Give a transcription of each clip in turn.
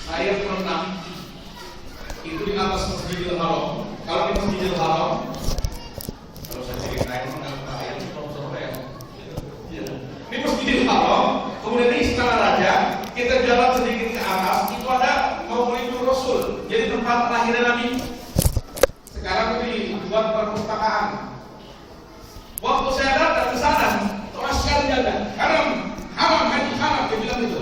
saya pernah itu di atas Masjidil Haram. Kalau di Masjidil Haram, kalau saya ceritain nggak bahaya nih kalau sore ya. Di Masjidil Haram, kemudian di Istana Raja, kita jalan sedikit ke atas, itu ada Maulidul Rasul, jadi tempat lahirnya Nabi. Sekarang itu dibuat perpustakaan. Waktu saya datang ke sana, terus sekali jaga, haram, haji haram, dia bilang itu.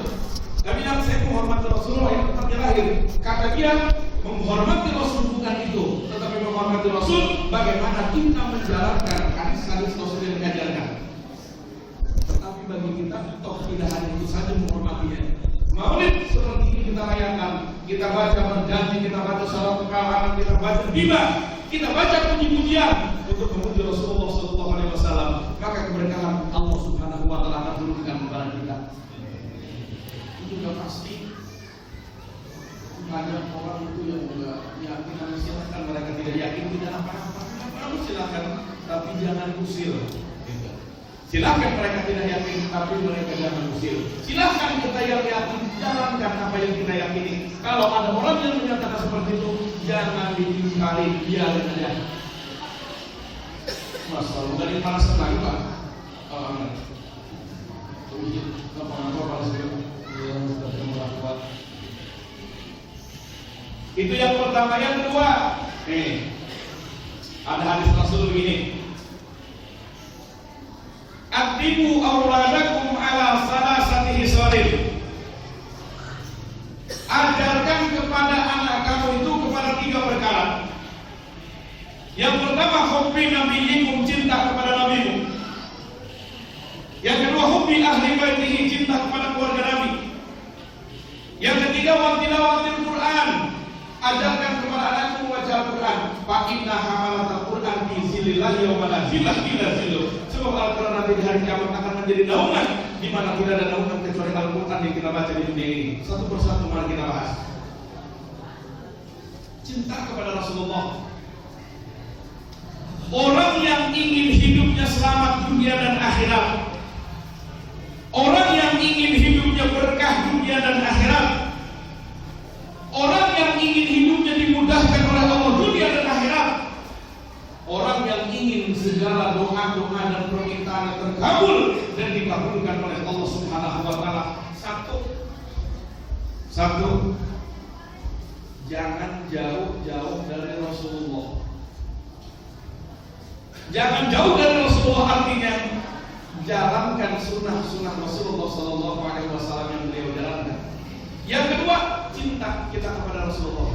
Nabi yang saya menghormati Rasulullah yang tempatnya lahir. Kata dia, menghormati Rasul bukan itu, tetapi menghormati Rasul bagaimana kita menjalankan hadis-hadis Rasul yang mengajarkan. Tetapi bagi kita, toh tidak hanya itu saja menghormatinya. Maulid seperti ini kita rayakan, kita baca berjanji, kita baca salat kekalangan, kita baca hibah, kita baca puji-pujian untuk memuji Rasulullah SAW. Maka keberkahan Allah Subhanahu Wa Taala akan turunkan kepada kita. Itu sudah pasti. Banyak orang itu yang juga yakin, silakan, mereka tidak yakin tidak apa-apa, silakan, tapi jangan usir. Silakan mereka tidak yakin, tapi mereka jangan usir. Silakan kita yang yakin, jalankan apa yang kita yakini. Kalau ada orang yang menyatakan seperti itu, jangan diingkari, biarin aja. Mas, kalau dari panas lagi Pak. Apa panas itu? Itu yang pertama. Yang kedua, ada hadis Rasul begini. Aqdimu auladakum ala salasati hisalin. Ajarkan kepada anak kamu itu kepada 3 perkara. Yang pertama, hubbi nabiyyikum, cinta kepada nabimu. Yang kedua, hubbi ahli baitihi, cinta kepada keluarga Nabi. Yang ketiga, wa tilawatil Quran. Ajarkan kepada anakmu membaca Al-Quran. Fa inna hamalatal Quran fi zillillah yauma la zilla illa zilluh. Sebab Al-Quran nanti di hari kiamat akan menjadi naungan di mana tidak ada naungan kecuali Al-Quran yang kita baca di dunia ini. Satu persatu mari kita bahas. Cinta kepada Rasulullah. Orang yang ingin hidupnya selamat dunia dan akhirat, orang yang ingin hidupnya berkah dunia dan akhirat, orang yang ingin hidupnya dimudahkan oleh Allah dunia dan akhirat, orang yang ingin segala doa-doa dan permintaan terkabul dan dikabulkan oleh Allah Subhanahu Wa Taala. Satu, jangan jauh-jauh dari Rasulullah. Jangan jauh dari Rasulullah artinya jalankan sunnah-sunnah Rasulullah Sallallahu Alaihi Wasallam yang beliau jalankan. Yang kedua, cinta kita kepada Rasulullah.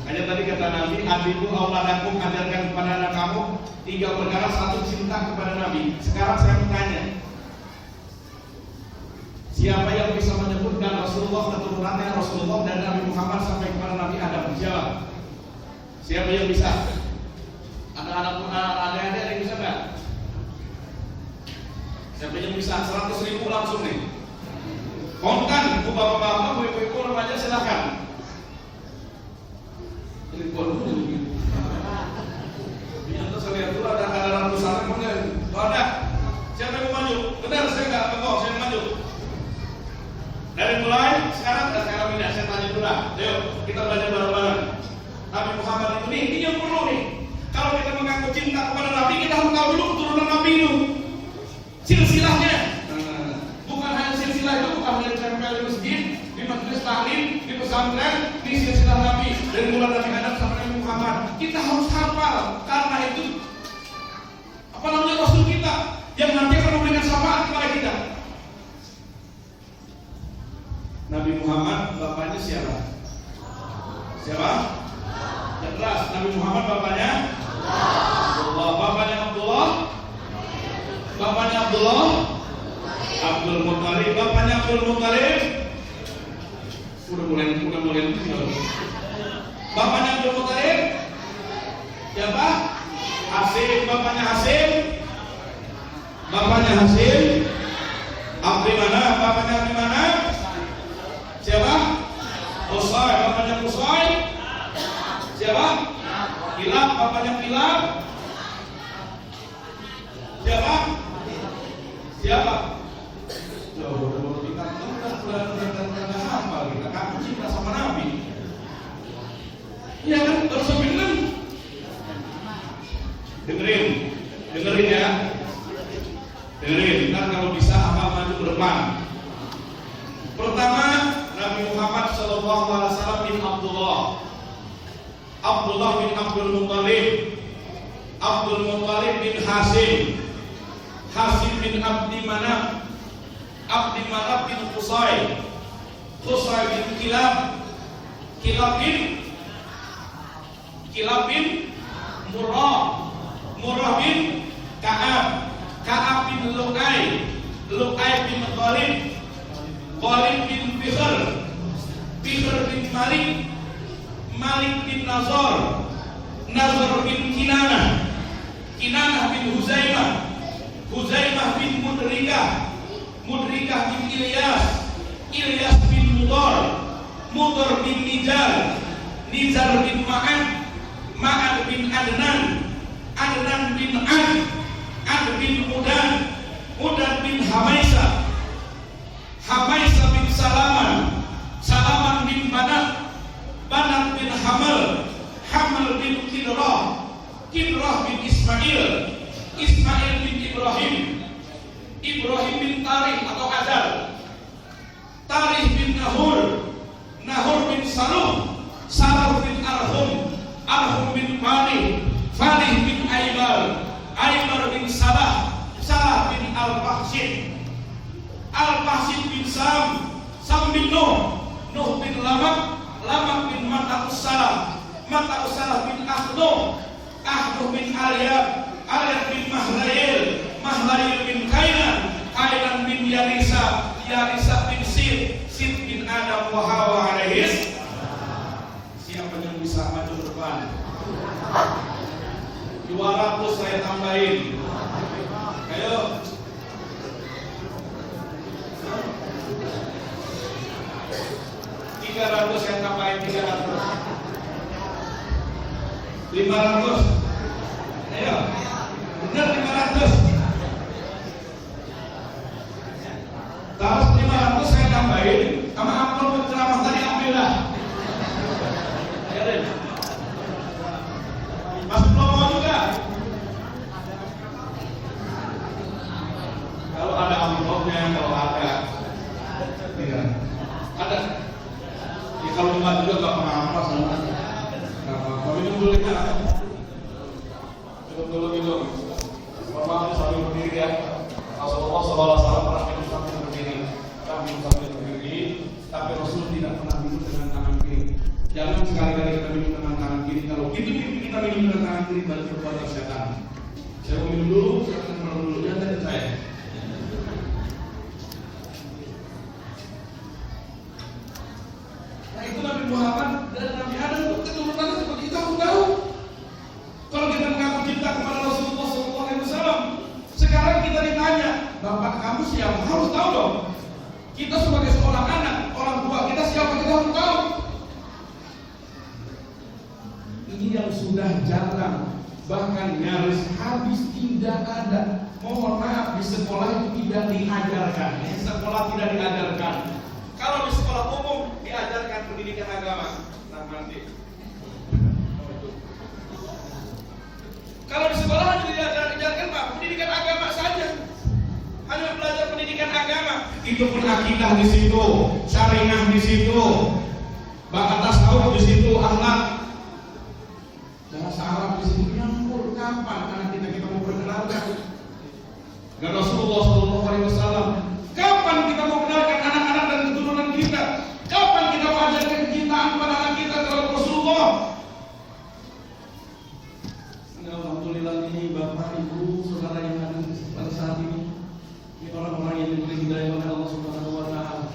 Makanya tadi kata Nabi, adibu auladakum, ajarkan kepada anak kamu 3 perkara. 1, cinta kepada Nabi. Sekarang saya bertanya, siapa yang bisa menyebutkan Rasulullah, keturunannya Rasulullah dan Nabi Muhammad sampai kepada Nabi Adam? Siapa? Siapa yang bisa? Ada adik-adik yang bisa nggak? Siapa yang bisa? 100.000 langsung nih. Kontan, bapak-bapak, ibu-ibu remaja silakan. Ini dulu. Ini untuk saya lihat dulu ada ratusan kemudian. Oh, ada. Siapa yang mau maju? Benar, saya nggak bengok, saya yang maju. Dari mulai sekarang tidak saya tanya dulu lah. Ayo kita belajar bareng-bareng. Nabi Muhammad itu ini yang perlu nih. Kalau kita mengaku cinta kepada Nabi, kita harus tahu dulu keturunan Nabi itu. Silsilahnya. Bukan hanya silsilah itu, bukan hanya ditempel di masjid, di majelis taklim, di pesantren, di silsilah Nabi dari mulai Nabi Adam sampai Nabi Muhammad. Kita harus hafal karena itu Rasul kita yang nanti akan memberikan syafaat kepada kita. Nabi Muhammad bapaknya siapa? Siapa? Yang keras. Nabi Muhammad bapaknya Abdullah. Bapaknya Abdullah. Bapaknya Abdullah Abdul Muttalib. Bapaknya Abdul Muttalib. Udah mulai. Bapaknya Abdul Muttalib siapa? Hasim. Bapaknya Hasim. Bapaknya Hasim. Abdi mana? Bapaknya Abdi mana? Siapa? Qusay. Bapaknya Qusay. Siapa? Kilab. Bapaknya Kilab. Siapa? Siapa? Jauh. Udah hafal kita, kamu cinta sama Nabi. Iya kan, terus bener. Dengerin ya. Dengerin, ntar kalau bisa hafal maju ke depan. Pertama, Nabi Muhammad SAW bin Abdullah bin Abdul Muttalib bin Hasim bin Abdi Manaf bin Qusay bin Kilab bin Murrah bin Ka'ab bin Lu'ay bin Ghalib bin Fihr bin Malik bin Nazar bin Kinanah bin Huzaimah bin Mudrikah bin Ilyas bin Mudar bin Nizar bin Ma'ad bin Adnan bin Ad bin Udan bin Hamaisah bin Salaman bin Banat bin Hamal bin Kidrah bin Ismail bin Ibrahim bin Tarikh atau Adal, Tarikh bin Nahur bin Saluh bin Arhum bin Falih bin Aibar bin Salah bin Al-Fahsin bin Sam bin Nuh bin Lamak bin Mata'us Salah bin Ahduh bin Aliyah bin Mahlayil bin Kainan bin Yarisa bin Sid bin Adam wa Hawa alaihis. Siapa yang bisa maju ke depan? 200 saya tambahin. Ayo. 300 saya tambahin 300. 500. Ayo. Benar 500. Terus 500 saya tambahin sama amplop ceramah tadi ambillah. Ayo deh. Mas mau juga. Kalau ada amplopnya, kalau ada. Tidak. Ada. Ya kalau enggak juga enggak apa-apa sama. Enggak apa-apa. Minum dulu ya. Minum dulu gitu. Bapak sambil berdiri ya. Rasulullah SAW pernah minum sambil berdiri. Kami sambil berdiri, tapi Rasul tidak pernah minum dengan tangan kiri. Jangan sekali-kali kita minum dengan tangan kiri. Kalau kita minum dengan tangan kiri, berarti perbuatan setan. Saya mau minum dulu, saya akan minum dulu. Jangan dari saya. Nah itu Nabi Muhammad dan Nabi Adam itu keturunannya seperti itu, aku tahu. Kalau kita mengaku cinta kepada Rasulullah SAW, sekarang kita ditanya, bapak kamu siapa? Harus tahu dong. Kita sebagai seorang anak, orang tua kita siapa? Kita harus tahu. Ini yang sudah jarang, bahkan nyaris habis tidak ada. Mohon maaf, di sekolah itu tidak diajarkan. Di sekolah tidak diajarkan. Kalau di sekolah umum diajarkan pendidikan agama. Nah nanti. Kalau di sekolah hanya diajarkan Pak, pendidikan agama saja. Hanya belajar pendidikan agama. Itu pun akidah di situ, syariah di situ, bahkan tasawuf di situ, akhlak. Bahasa Arab di situ nyampur. Kapan anak kita mau perkenalkan? Dan Rasulullah SAW, kapan kita mau kenalkan anak-anak dan keturunan kita? Kapan kita mau ajarkan kecintaan pada anak kita terhadap Rasulullah? Alhamdulillah ini Bapak, Ibu, saudara yang ada pada saat ini orang-orang yang diberi hidayah oleh Allah Subhanahu wa taala.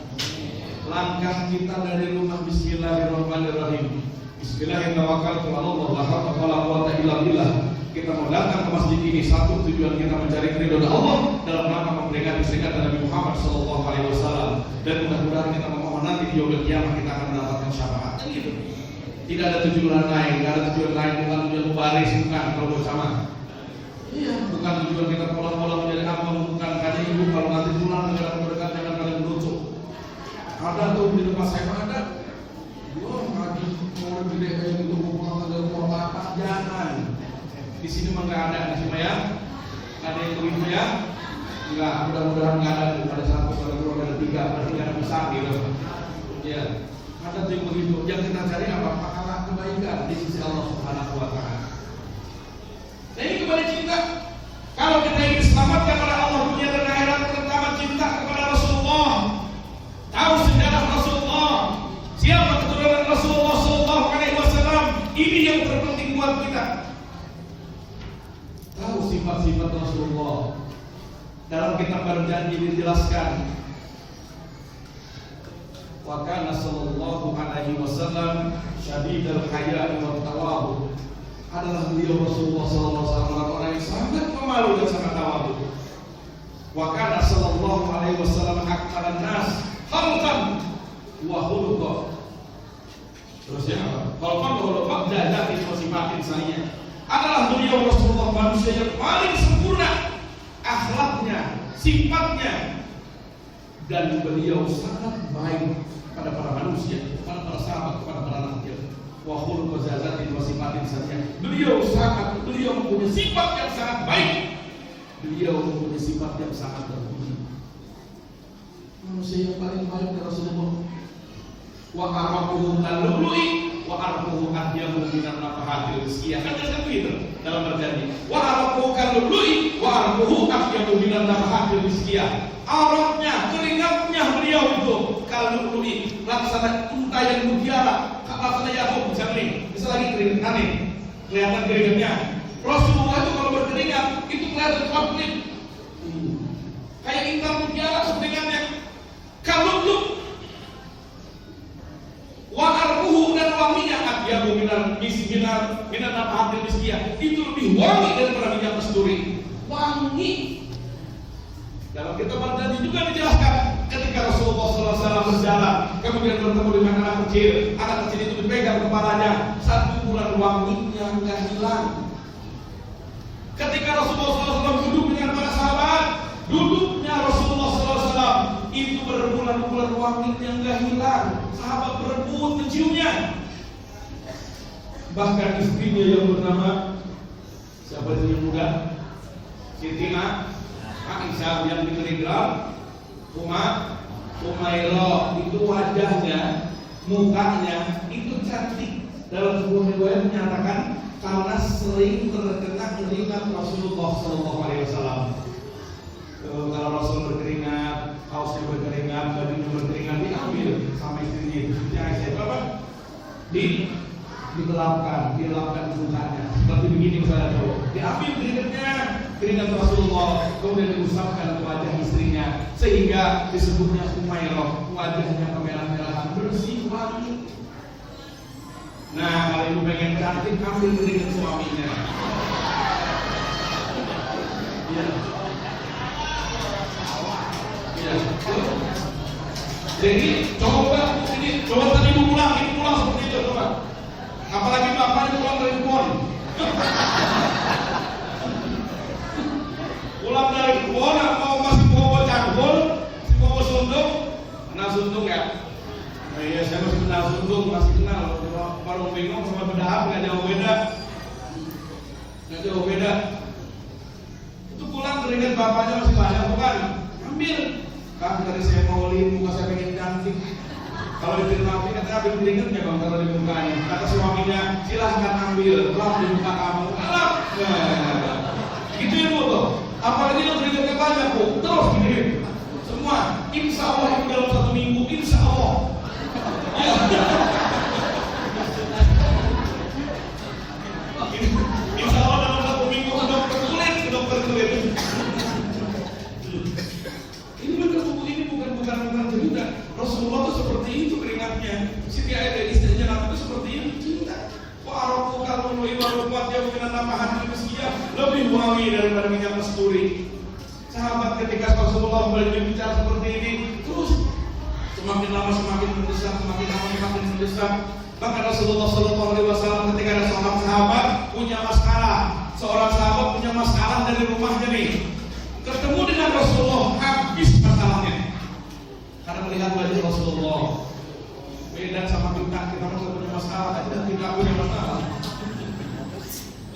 Langkah kita dari rumah bismillahirrahmanirrahim. Bismillahirrahmanirrahim. Allah la haula wala quwwata illa billah. Kita mau datang ke masjid ini, satu tujuan kita mencari ridho Allah dalam rangka memberikan peringatan Nabi Muhammad SAW. Dan mudah-mudahan kita memohon nanti di yaumil qiyamah kita akan mendapatkan syafaat. Gitu. Tidak ada tujuan lain, tidak ada tujuan lain, bukan tujuan mubaris, bukan kalau bersama. Iya, bukan tujuan kita pola-pola menjadi apa, bukan. Karena ibu kalau nanti pulang negara terdekat jangan kalian merucuk. Ada tuh di rumah saya ada. Wah, ngaji mau gede kayak gitu pulang dari kota jangan. Di sini mah nggak ada di sini ya. Ada yang begitu ya? Enggak, mudah-mudahan nggak ada. Ada satu, ada dua, ada tiga, berarti nggak ada besar gitu. Ya, ada tuh yang begitu. Yang kita cari apa? Pahala kebaikan di sisi Allah Subhanahu Wa Taala. Nah ini kepada cinta. Kalau kita ingin diselamatkan oleh Allah dunia dan akhirat, pertama cinta kepada Rasulullah. Tahu sejarah Rasulullah, siapa keturunan Rasulullah Sallallahu Alaihi Wasallam. Ini yang terpenting buat kita. Tahu sifat-sifat Rasulullah. Dalam kitab Berjanji dijelaskan, wa kana sallallahu alaihi wasallam syadidul haya'i wat tawadhu. Adalah beliau Rasulullah sallallahu alaihi wasallam orang yang sangat pemalu dan sangat tawadhu. Wa kana sallallahu alaihi wasallam aktsarun nas khalqan wa khuluqan. Terusnya apa? Khalqan wa khuluqan dan sifatin saya. Adalah beliau Rasulullah manusia yang paling sempurna akhlaknya, sifatnya, dan beliau sangat baik pada para manusia, kepada para sahabat, kepada para rakyat. Wa khuluqu zazatin wa sifatin saja. Beliau mempunyai sifat yang sangat baik. Beliau mempunyai sifat yang sangat terpuji. Manusia yang paling baik adalah Rasulullah. Wa araquhu al-lu'lu'i wa arquhu ahyamu minan nafahatil rizqiyah. Kan ada itu dalam Berjanji. Wa araquhu al-lu'lu'i wa arquhu ahyamu minan nafahatil rizqiyah. Araqnya, keringatnya beliau itu al-lu'lu'i, laksana untayan mutiara. Laksana Yakub bisa kering, bisa lagi keringat nih, kelihatan keringatnya. Rasulullah itu kalau berkeringat itu kelihatan konflik, kayak intan mutiara keringatnya. Kalau wa arquhu dan wanginya atyabu minan nafahatil rizqiyah, itu lebih wangi daripada minyak kasturi. Wangi. Dalam kitab Berjanji juga dijelaskan ketika Rasulullah SAW berjalan, kemudian bertemu dengan anak kecil itu dipegang kepalanya, 1 bulan wanginya nggak hilang. Ketika Rasulullah SAW duduk dengan para sahabat, duduknya Rasulullah SAW itu berbulan-bulan wanginya nggak hilang. Sahabat berebut menciumnya. Bahkan istrinya yang bernama siapa itu yang muda? Siti Aisyah yang dikerigram, Umairah itu wajahnya, mukanya itu cantik. Dalam sebuah riwayat menyatakan karena sering terkena keringat Rasulullah SAW. Kalau Rasul berkeringat, kaosnya berkeringat, bajunya berkeringat, diambil sama istrinya. Aisyah apa? Dilapkan mukanya. Seperti begini misalnya tuh. Diambil keringat Rasulullah, kemudian diusapkan ke wajah istrinya, sehingga disebutnya Umairah, wajahnya kemerah-merahan, bersih, wangi. Nah, kalau ibu pengen cantik, ambil keringat suaminya. Ya. Jadi coba tadi ibu pulang seperti itu coba. Apalagi bapaknya pulang dari kebun. Pulang dari kebun, masih bawa cangkul, masih bawa suntung, kenal suntung ya? Oh iya, saya masih kenal suntung, masih kenal. Baru bingung sama bedahap, nggak jauh beda. Itu pulang keringat bapaknya masih banyak, bukan? Ambil. Kan dari saya mau muka saya pengen cantik. Kalau diterima api, katanya ambil keringatnya bang, kalau di mukanya. Kata suaminya, silahkan ambil, lap di muka kamu. Lap. Gitu ya bu tuh. Apalagi lo keringatnya banyak bu, terus dikirim. Semua, insya Allah itu dalam 1 minggu, insya Allah. Ya. Insya Allah dalam 1 minggu ke dokter kulit. Ini benar buku ini bukan cerita. Rasulullah itu seperti itu keringatnya. Siti Aisyah istrinya Nabi itu seperti itu cinta. Wa araku kalau ibarat dia bukan tambahan manusia lebih wangi daripada minyak kasturi. Sahabat ketika Rasulullah berbicara seperti ini, terus semakin lama semakin mendesak. Bahkan Rasulullah SAW ketika ada sahabat punya masalah, seorang sahabat punya masalah dari rumahnya nih, ketemu dengan Rasulullah habis masalahnya. Karena melihat wajah Rasulullah Rasulullah. Beda sama kita masih punya masalah, kita punya masalah.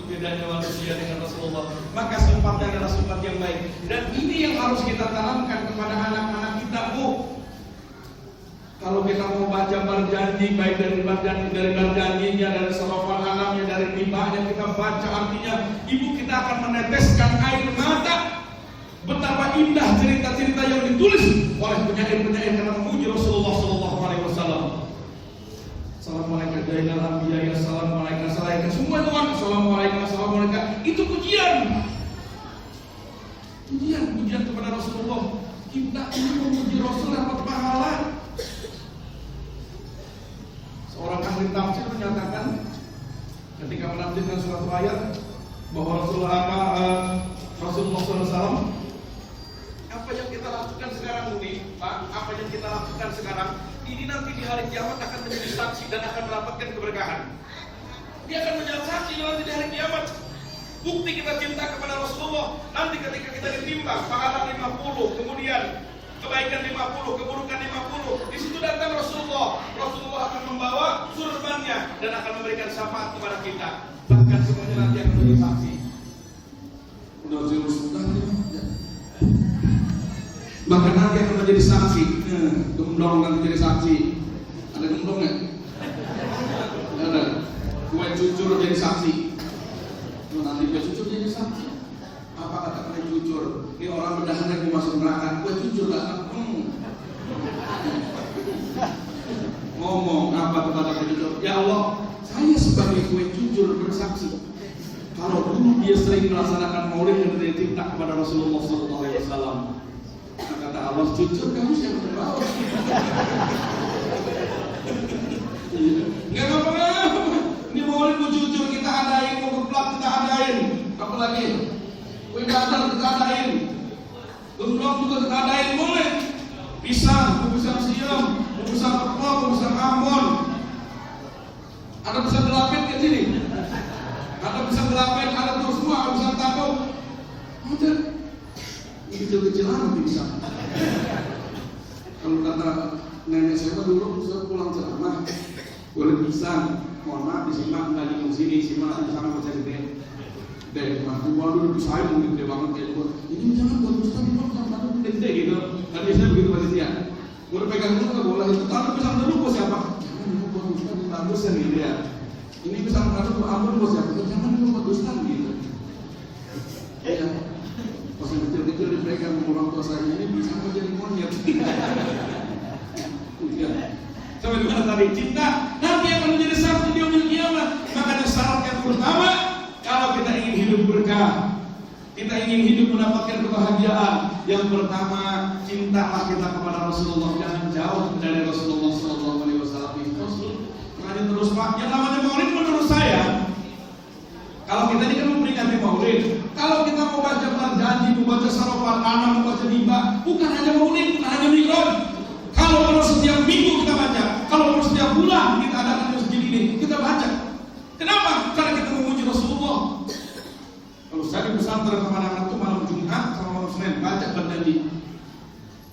Bedanya manusia dengan Rasulullah. Maka sifatnya adalah sifat yang baik. Dan ini yang harus kita tanamkan kepada anak-anak kita, Bu. Kalau kita mau baca berjanji, baik dari berjanjinya, dari sarafan alamnya, dari ribanya, kita baca artinya, ibu kita akan meneteskan air mata. Betapa indah cerita-cerita yang ditulis oleh penyair-penyair karena memuji Rasulullah SAW. Assalamualaikum jainal anbiya, assalamualaikum assalamualaikum, semua itu kan assalamualaikum assalamualaikum, itu pujian kepada Rasulullah. Kita ini memuji Rasul dapat pahala. Seorang ahli tafsir menyatakan ketika menafsirkan suatu ayat bahwa Rasulullah SAW, apa yang kita lakukan sekarang ini, Pak, apa yang kita lakukan sekarang ini nanti di hari kiamat akan menjadi saksi dan akan mendapatkan keberkahan. Dia akan menjadi saksi nanti di hari kiamat. Bukti kita cinta kepada Rasulullah. Nanti ketika kita ditimbang pahala 50, kemudian kebaikan 50, keburukan 50, di situ datang Rasulullah. Rasulullah akan membawa surbannya dan akan memberikan syafaat kepada kita. Bahkan semuanya nanti akan menjadi saksi. Bahkan nanti akan menjadi saksi. Gemblong nanti jadi saksi. Ada gemblong nggak? Ada. Kue cucur jadi saksi. Nanti kue cucur jadi saksi. Apa kata kue cucur? Ini orang berdahannya mau masuk neraka. Kue cucur lah. Ngomong apa kepada kue cucur? Ya Allah, saya sebagai kue cucur bersaksi. Kalau dulu dia sering melaksanakan maulid yang dicipta kepada Rasulullah SAW. Kata Allah, jujur kamu siapa yang bawa? Enggak apa-apa. Ini maulid mau jujur kita adain, mau geplak kita adain. Apalagi kue dadar kita adain, gemblong juga kita adain, boleh. Pisang, pisang siam, pisang kepok, pisang ambon. Ada pisang gelapet ke sini? Ada pisang gelapet, ada terus semua, pisang tahu. Udah. Kecil-kecilan bisa. Kalau kata nenek saya dulu saya pulang ceramah boleh pisang, mohon maaf disimak nggak di sini, simak di sana saya gede. Deh, waktu dulu saya mungkin gede banget kayak buat ini jangan buat Ustaz itu sama gede gitu. Kan biasanya begitu panitia. Boleh pegang dulu nggak boleh itu. Kalau pisang dulu buat siapa? Jangan buat Ustaz itu bagus ya gitu ya. Ini pisang dulu buat Ambon buat siapa? Jangan dulu buat Ustaz gitu. Ya. Pas kecil-kecil dipegang orang tua saya ini bisa menjadi monyet. Sampai dimana tadi cinta nanti akan menjadi saksi di yaumil kiamat. Makanya syarat yang pertama, kalau kita ingin hidup berkah, kita ingin hidup mendapatkan kebahagiaan, yang pertama cintalah kita kepada Rasulullah, jangan jauh dari Rasulullah SAW. Rasul mengaji terus Pak. Yang namanya maulid menurut saya, kalau kita ini kan memperingati maulid, kalau kita mau baca berjanji, mau baca sarafan anak, mau baca riba, bukan hanya maulid, bukan hanya mikrot. Kalau perlu setiap minggu kita baca, kalau perlu setiap bulan kita adakan masjid ini, kita baca. Kenapa? Karena kita memuji Rasulullah. Kalau saya di pesantren sama anak-anak itu malam Jumat sama malam Senin baca berjanji.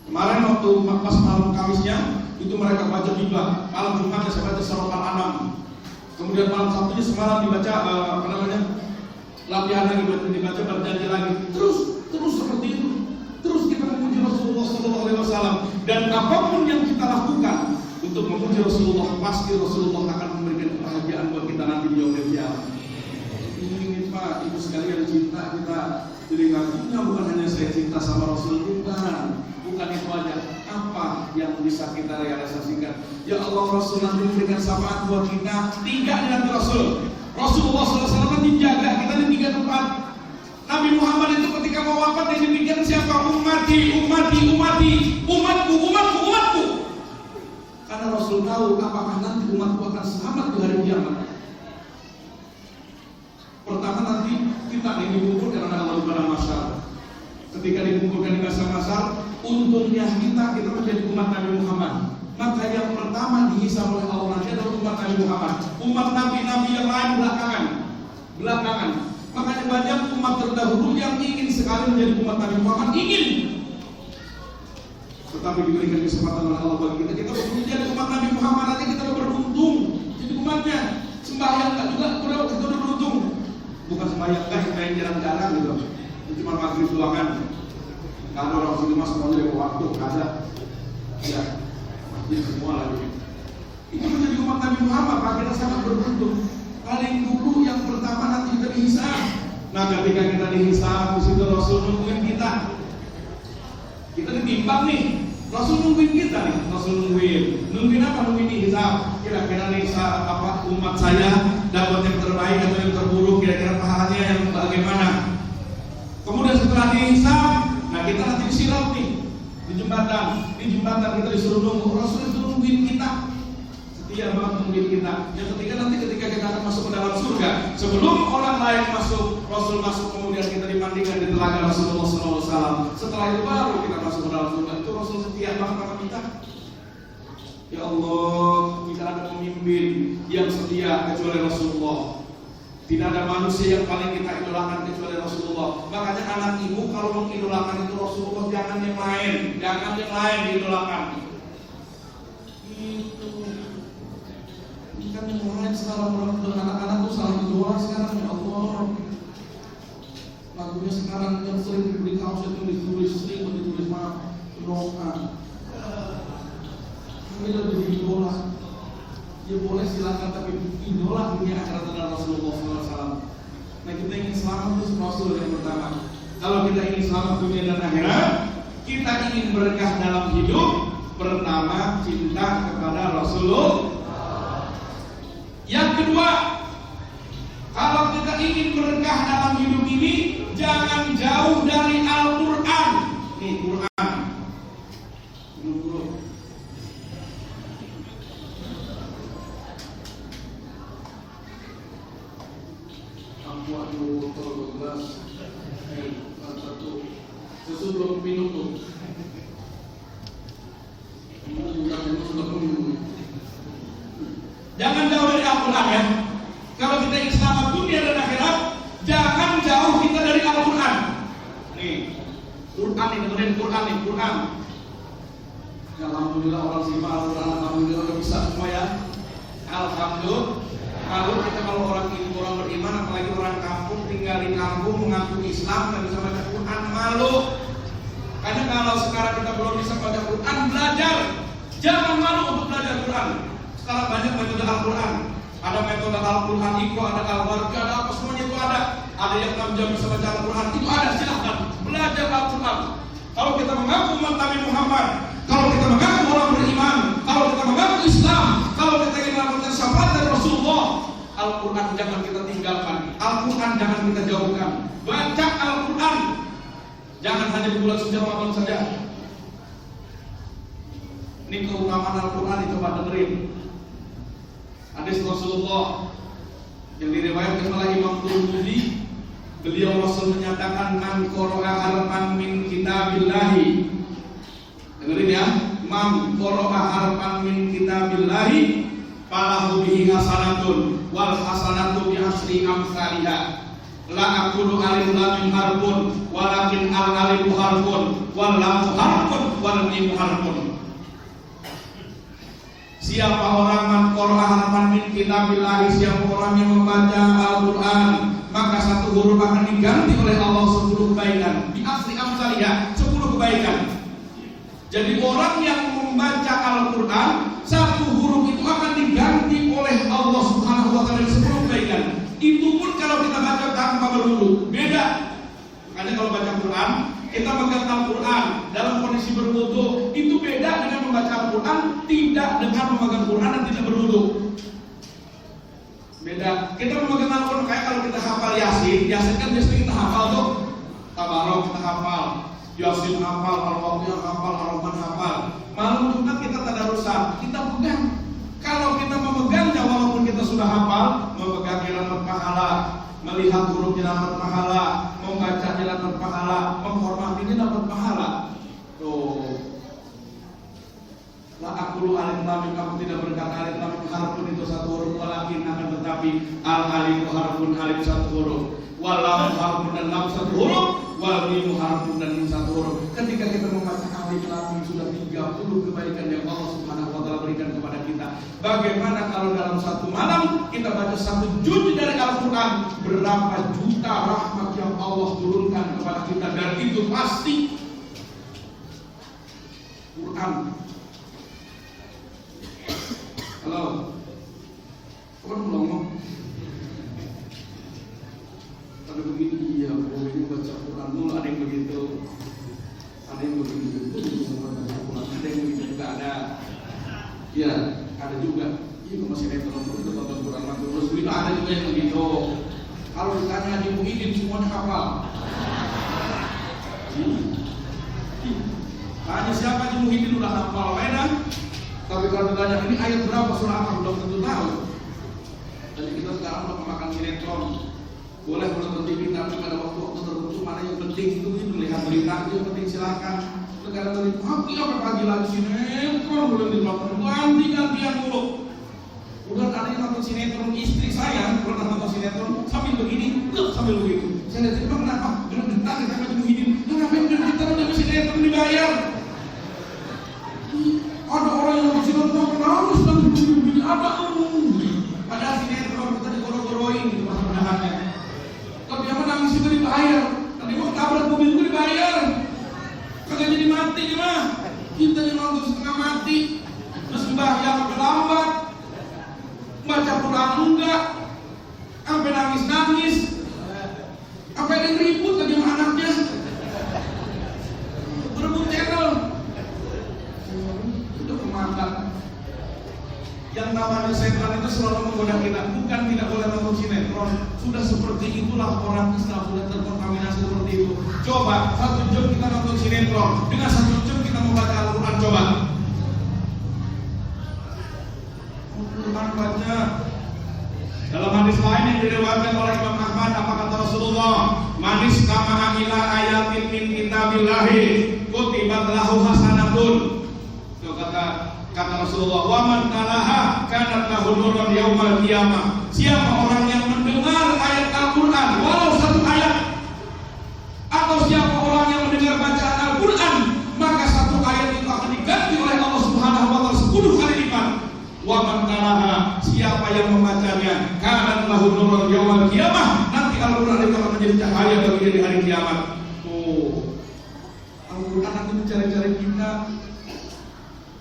Kemarin waktu pas malam Kamisnya itu mereka baca riba, malam Jumatnya saya baca sarafan anak. Kemudian malam Sabtunya semalam dibaca latihan lagi, dibaca berjanji lagi. Terus seperti itu. Terus kita memuji Rasulullah SAW. Dan apapun yang kita lakukan untuk memuji Rasulullah, pasti Rasulullah akan memberikan kebahagiaan buat kita nanti di yaumil kiamat. Ini Pak, Ibu sekalian, cinta kita jadi ngakunya bukan hanya saya cinta sama Rasul, bukan itu aja. Apa yang bisa kita realisasikan? Ya Allah, Rasul nanti memberikan syafaat buat kita. 3 di nanti Rasul. Rasulullah SAW dijaga kita di 3 tempat. Nabi Muhammad itu ketika mau wafat yang dipikirkan siapa? Umatku. Karena Rasul tahu apakah nanti umatku akan selamat di hari kiamat. Pertama nanti kita dikumpulkan oleh Allah pada masyar. Ketika dikumpulkan di masa-masa, untungnya kita menjadi umat Nabi Muhammad. Maka yang pertama dihisab oleh Allah nanti adalah umat Nabi Muhammad. Umat Nabi yang lain belakangan. Makanya banyak umat terdahulu yang ingin sekali menjadi umat Nabi Muhammad, ingin. tetapi diberikan kesempatan oleh Allah bagi kita. Kita menjadi umat Nabi Muhammad, nanti kita beruntung jadi umatnya. Sembahyang enggak juga, kita udah beruntung. Bukan sembahyang enggak, sembahyang jarang-jarang gitu. Itu cuma maghrib doang kan. Nggak ada orang sini mas mau dari waktu, nggak ada. Ya, masjid semua lagi. Itu menjadi umat Nabi Muhammad, kita sangat beruntung. Paling dulu yang pertama nanti kita dihisab. Nah, ketika kita dihisab, di situ Rasul nungguin kita. Kita ditimbang nih, Rasul nungguin kita nih, nungguin apa? Nungguin dihisab. Kira-kira nih apa umat saya dapat yang terbaik atau yang terburuk? Kira-kira pahalanya yang bagaimana? Kemudian setelah dihisab, nah kita nanti disiram nih di jembatan kita disuruh nunggu. Rasul itu nungguin kita, setia banget nungguin kita. Yang ketiga nanti ketika kita akan masuk ke dalam surga, sebelum orang lain masuk, Rasul masuk, kemudian kita dimandikan di telaga Rasulullah SAW. Setelah itu baru kita masuk ke dalam surga. Itu Rasul setia banget sama kita. Ya Allah, tidak ada pemimpin yang setia kecuali Rasulullah. Tidak ada manusia yang paling kita idolakan kecuali Rasulullah. Makanya anak ibu kalau mengidolakan itu Rasulullah, jangan yang lain diidolakan. Itu kan yang lain sekarang orang anak-anak tuh saling idola sekarang, ya Allah. Lagunya sekarang yang sering diberi kaos itu ditulis maaf doa. Ini lebih idola. Ya boleh silakan, tapi idola dunia akhirat adalah Rasulullah SAW. Nah, kita ingin selamat terus Rasul yang pertama. Kalau kita ingin selamat dunia dan akhirat, kita ingin berkah dalam hidup, pertama cinta kepada Rasulullah. Yang kedua, kalau kita ingin berkah dalam hidup ini, jangan jauh dari Al-Quran. Nih Quran. Susu belum minum tuh. Jangan jauh dari Al-Quran ya. Kalau kita ingin selamat dunia dan akhirat, jangan jauh kita dari Al-Quran. Nih, Quran nih, dengerin Quran nih, Quran. Ya, alhamdulillah orang simak Al-Quran, alhamdulillah udah bisa semua ya. Alhamdulillah. Kalau orang beriman, apalagi orang kampung tinggal di kampung mengaku Islam dan bisa baca Quran, malu. Karena kalau sekarang kita belum bisa baca Quran, belajar. Jangan malu untuk belajar Quran. Sekarang banyak metode Al-Quran. Ada metode Al-Quran Iko, ada Al-Warga, ada apa semuanya itu ada. Ada yang 6 jam bisa baca Al-Quran, itu ada, silahkan belajar Al-Quran. Kalau kita mengaku umat Nabi Muhammad, kalau kita mengaku orang beriman, kalau kita mengaku Islam, kalau kita ingin mendapatkan syafaat dari Rasulullah, Al-Quran jangan kita tinggalkan, Al-Quran jangan kita jauhkan. Baca Al-Quran, jangan hanya di bulan suci Ramadan saja. Ini keutamaan Al-Quran, coba dengerin. Hadis Rasulullah yang diriwayatkan oleh Imam Tirmidzi, beliau Rasul menyatakan, man qara'a harfan min kitabillahi. Dengerin ya, man qara'a harfan min kitabillahi falahu bihi hasanatun wal hasanatu bi asyri amsalha. La aqulu alif lam mim harfun walakin al alifu harfun wal lam harfun wal mim harfun. Siapa orang man qara'a harfan min kitabillahi, siapa orang yang membaca Al-Quran, maka satu huruf akan diganti oleh Allah 10 kebaikan. Bi asyri amsalha, 10 kebaikan. Jadi orang yang membaca Al-Quran, satu huruf itu akan diganti oleh Allah Subhanahu wa taala 10 kebaikan. Itu pun kalau kita baca tanpa berwudu, beda. Makanya kalau baca Quran, kita memegang Al-Quran dalam kondisi berwudu, itu beda dengan membaca Al-Quran tidak dengan memegang Quran dan tidak berwudu. Beda. Kita memegang Al-Quran kayak kalau kita hafal Yasin kan biasanya kita hafal tuh. Tabarok kita hafal, Yasin hafal, Al-Waqiah hafal, Ar-Rahman hafal. Malam Jumat kita tadarusan, kita pegang. Kalau kita memegangnya walaupun kita sudah hafal, memegangnya dapat pahala, melihat hurufnya dapat pahala, membacanya dapat pahala, menghormatinya dapat pahala. Tuh. La aqulu alif lam mim, aku tidak berkata alif lam mim harfun itu satu huruf, walakin akan tetapi al alif harfun, alif satu huruf, wal lam harfun dan lam satu huruf, wal mim harfun dan mim satu huruf. Ketika kita membaca alif lam mim sudah 3 30 kebaikan yang Allah Subhanahu wa taala berikan kepada kita. Bagaimana kalau dalam satu malam kita baca 1 juz dari Al-Qur'an, berapa juta rahmat yang Allah turunkan kepada kita, dan itu pasti Quran. Halo. Kapan mau ngomong? Ada begini, iya, ini baca Quran dulu, ada yang begitu. Ada yang begitu, ada yang begitu juga ada. Ya, ada juga. Iya, masih ada terus baca Quran terus itu ada juga yang begitu. Kalau ditanya Haji Muhyiddin semuanya hafal. Tanya siapa Haji Muhyiddin udah hafal mainan. Tapi kalau ditanya ini ayat berapa surah apa belum tentu tahu. Jadi kita sekarang udah makan sinetron. Boleh menonton TV, tapi pada waktu-waktu tertentu mana yang penting itu melihat berita itu yang penting silakan. Negara dari pagi lagi sinetron belum ditonton, ganti-gantian mulu. Udah ada yang nonton sinetron, istri saya pernah nonton sinetron sambil begini, sambil begitu. Saya lihat bang kenapa? Belum ditanya sama Haji Muhyiddin, ngapain kita nonton sinetron dibayar? Ada orang yang nonton sinetron harus nonton begini, ada padahal sinetron kita digoro-goroin gitu masa-masaannya. Tapi yang menangis juga dibayar. Tadi mau tabrak mobil juga dibayar. Kagak jadi mati nih mah. Kita yang nonton setengah mati. Terus sembahyang sampai lambat. Baca Quran enggak. Sampai nangis-nangis. Sampai ada yang ribut lagi sama anaknya. Berebut channel. Udah kemakan. Yang namanya setan itu selalu menggoda kita. Bukan tidak boleh nonton sinetron. Sudah seperti itulah orang Islam, sudah terkontaminasi seperti itu. Coba 1 jam kita nonton sinetron, dengan 1 jam kita membaca Al-Quran, coba. Al-Quran baca. Dalam hadis lain yang diriwayatkan oleh Imam Ahmad, apa kata Rasulullah? Manis kama ila ayatin min kitabillahi kutibat lahu hasanatun. Itu kata Rasulullah, wa man talaha kanat lahu nurun yaumal qiyamah. Siapa orang yang mendengar ayat Al-Qur'an walau 1 ayat, atau siapa orang yang mendengar bacaan Al-Qur'an, maka 1 ayat itu akan diganti oleh Allah Subhanahu wa taala 10 kali lipat. Wa man talaha, siapa yang membacanya, kanat lahu nurun yaumal qiyamah, nanti Al-Qur'an itu akan menjadi cahaya bagi di hari kiamat. Tuh. Al-Qur'an akan mencari-cari kita.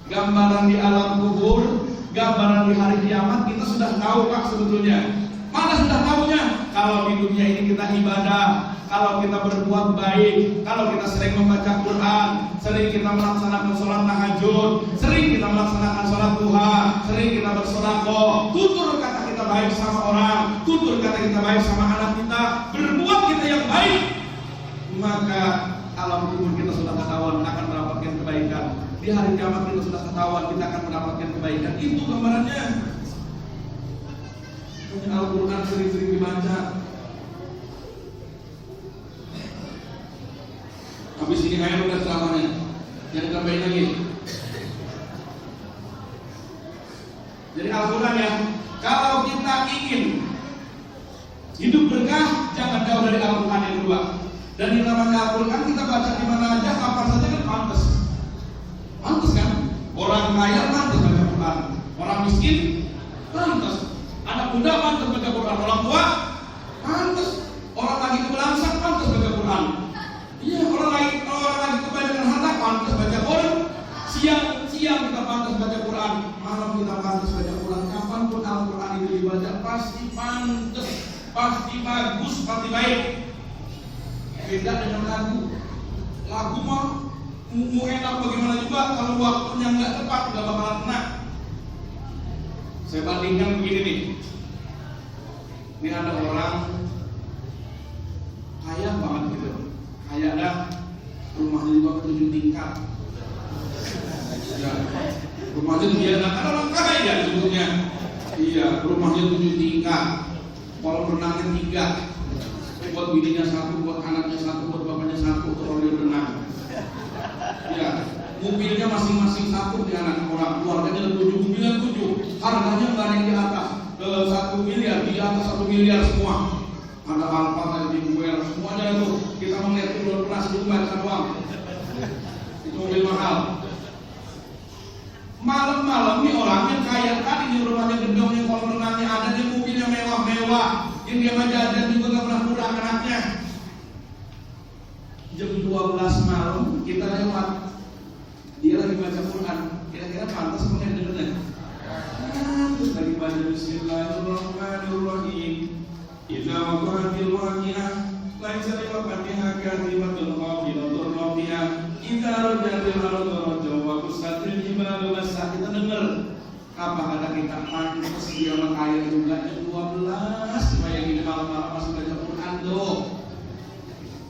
Gambaran di alam kubur, gambaran di hari kiamat kita sudah tahu Pak sebetulnya. Mana sudah tahunya? Kalau di dunia ini kita ibadah, kalau kita berbuat baik, kalau kita sering membaca Quran, sering kita melaksanakan sholat tahajud, sering kita melaksanakan sholat duha, sering kita bersedekah, tutur kata kita baik sama orang, tutur kata kita baik sama anak kita, berbuat kita yang baik, maka alam kubur kita sudah ketahuan akan mendapatkan kebaikan. Di hari kiamat kita sudah ketahuan kita akan mendapatkan kebaikan. Itu gambarannya. Al-Quran sering-sering dibaca. Habis ini ayat udah selamanya. Jangan tambahin lagi. Jadi Al-Quran ya, kalau kita ingin hidup berkah, jangan jauh dari Al-Quran yang kedua. Dan yang namanya Al-Quran kita baca di mana aja, kapan saja kan pantas. Pantas kan? Orang kaya pantas baca Quran, orang miskin pantas, anak muda pantas baca Quran, orang tua pantas, orang lagi kebelangsak pantas baca Quran. Iya, orang lagi kebanyakan harta pantas baca Quran. Siang kita pantas baca Quran, malam kita pantas baca Quran. Kapanpun Al-Quran itu dibaca pasti pantas, pasti bagus, pasti baik. Beda dengan lagu mah mau enak bagaimana juga, kalau waktunya nggak tepat nggak bakalan kena. Saya bandingkan begini nih, ini ada orang kaya banget gitu, kaya dah, rumahnya juga 7 tingkat. Ya, rumahnya dia kan orang kaya sebetulnya. Iya, rumahnya 7 tingkat, kolam renangnya 3, buat bininya 1, buat anaknya 1, buat bapaknya 1 kalau dia renang. Ya, mobilnya masing-masing 1 di anak orang, keluarganya 7 mobilnya 7, harganya nggak ada yang di atas 1 miliar, di atas 1 miliar semua. Ada Alfa, ada Jaguar, semuanya itu kita melihat itu belum pernah sebelum baca doang. Itu mobil mahal. Malam-malam nih orang yang kaya tadi, yang rumahnya gedung, yang kolam renangnya ada, yang mobilnya mewah-mewah, yang dia mah jajan juga gak pernah kurang anaknya. Jam 12 malam kita lewat, dia lagi baca Quran. Kira-kira pantas mungkin dengernya? Terus lagi baca Bismillahirrahmanirrahim. Idza waqa'atil waqi'ah laisa liwaqatiha kadhibatun khafidatun rafi'ah. Idza rajatil ardu raj'a wa qusatil jibalu massa. Kita dengar apa kata kita pantas dia makaya juga jam 12. Bayangin malam-malam masih baca Quran tuh.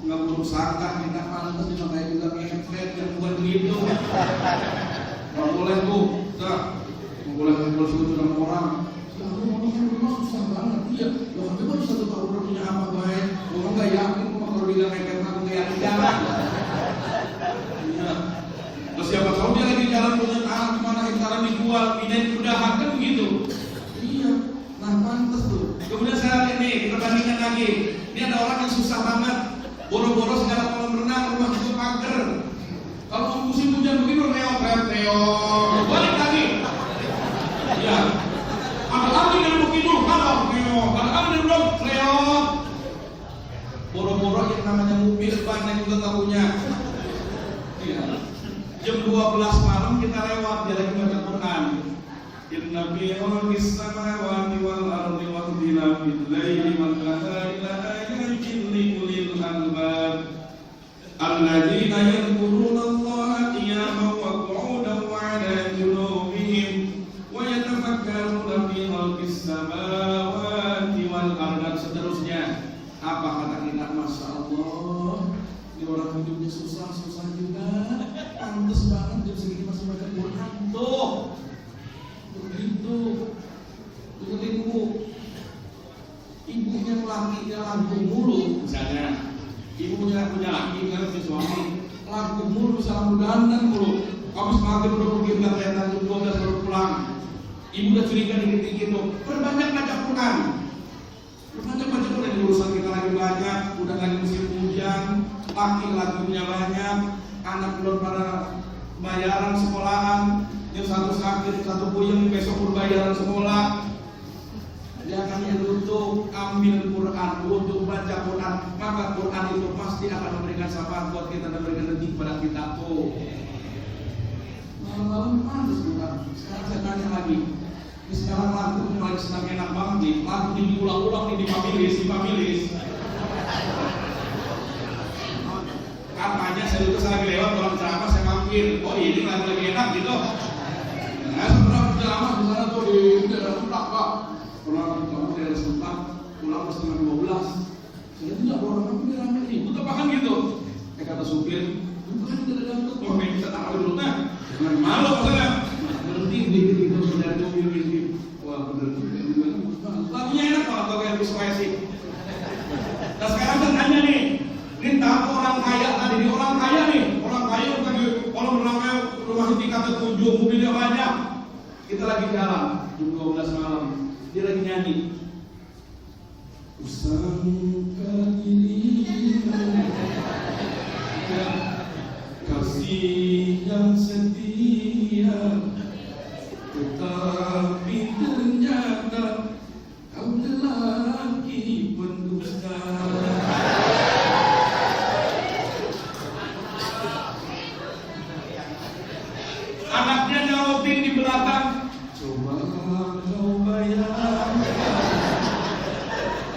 Nggak buruk sangka kita pantas juga kayak juga ngepet dan bukan begitu. Nggak boleh tuh, nggak boleh ngumpul suatu sama orang. Aku ngomong rumah susah banget, iya. Loh, tapi kok bisa tahu udah punya apa baik? Ngomong nggak yakin, kok kalau bilang ngepet aku nggak yakin jalan. Iya. Terus siapa tahu dia lagi jalan punya tanah kemana hektaran dijual, pindahin udahan kan begitu. Iya. Nah pantas tuh. Kemudian saya lihat nih, kita bandingkan lagi. Ini ada orang yang susah banget. Boro-boro segala kolam renang, rumah juga pagar. Kalau musim hujan begitu reot. Balik lagi. Ya. Ada lagi dari begitu, kalau reot. Ada lagi dari belum reot. Boro-boro yang namanya mobil banyak juga tak punya. Ya. Jam 12 malam kita lewat, dia lagi baca Quran. Inna fi khalqis samawati wal ardi wa ikhtilafil laili wan nahari la ayatin liulil albab alladzina yadhkuruna Allaha qiyaman wa qu'udan wa 'ala junubihim wa yatafakkaruna fi khalqis samawati wal ardi dan seterusnya. Apa kata kita? Masya Allah, ini orang hidupnya susah juga, pantas banget jam segini masih baca Quran tuh. Begitu, ibunya lakinya lagu mulu, misalnya, ibunya punya laki kan si suami, lagu mulu, salam dandan mulu, habis maghrib udah pergi udah kelihatan jam 12 baru pulang, ibu udah curiga dikit-dikit tuh, perbanyak baca Quran, di urusan kita lagi banyak, udah lagi musim hujan, laki lagunya banyak, anak belum pada bayaran sekolahan. Yang satu sakit, satu puyeng, besok berbayaran sekolah. Jangan yang untuk ambil Quran, untuk baca Quran, maka Quran itu pasti akan memberikan syafaat buat kita dan memberikan rezeki kepada kita tuh. Malam-malam pantas Quran. Sekarang saya tanya lagi. Ini sekarang lagu mulai sedang enak banget nih. Lagu diulang-ulang nih di pamilis. Katanya saya itu lagi lewat orang ceramah saya mampir. Oh ini lagu lagi enak gitu. Nah, setelah berjalan di sana tuh di daerah Sutak, Pak. Pulang di daerah Sutak, pulang setengah 12. Saya tidak bawa orang ini ramai nih. Bukan bahkan gitu. Kata supir, bukan tidak ada tuh. Kalau main bisa tahu dulu nah. Jangan malu masalah. Berhenti gitu dari mobil ini. Wah bener juga. Lagunya enak banget kalau kayak supaya sih. Nah sekarang saya tanya nih. Ini tahu orang kaya tadi ini orang kaya nih. Orang kaya lagi kalau menangnya rumah tingkat 7, mobilnya banyak. Kita lagi jalan jam 12 malam. Dia lagi nyanyi. Usangka diri kasih yang setia, tetapi ternyata kau lelaki pendusta. Anaknya nyautin di belakang. Coba kau bayangkan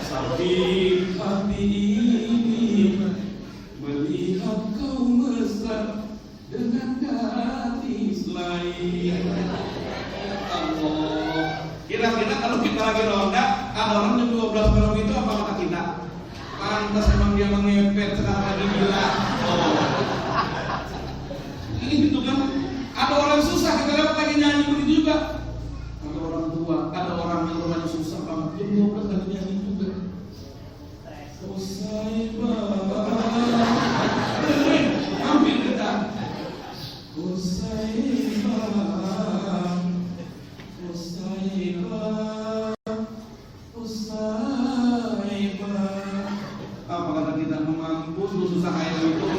sakit hati ini melihat kau mesra dengan gadis lain. Allah. Kira-kira kalau kita lagi ronda, ada orang jam 12 malam itu apa kata kita? Pantas emang dia mengepet sekarang lagi gila. Ini gitu kan? Ada orang susah, kita lewat lagi nyanyi begitu juga. Ada orang tua, ada orang yang rumahnya susah banget, jam 12 lagi nyanyi juga. Usai ambil kita. Usai apa kata kita? Mampus lu susah kayak gitu.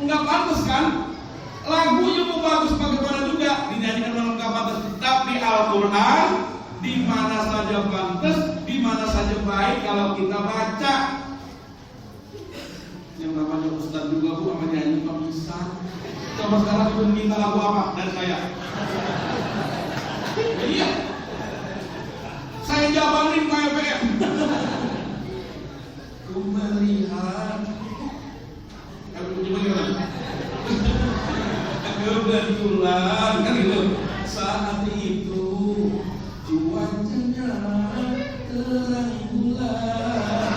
Enggak pantas kan? Lagunya mau bagus Al-Quran di mana saja pantas, di mana saja baik kalau kita baca. Yang namanya Ustaz juga Bu, sama nyanyi Pak bisa. Coba sekarang ibu minta lagu apa dari saya? Iya. Saya jabarin KPM. Ku melihat. Aku coba gimana? Kebetulan kan itu saat itu cuacanya terang bulan.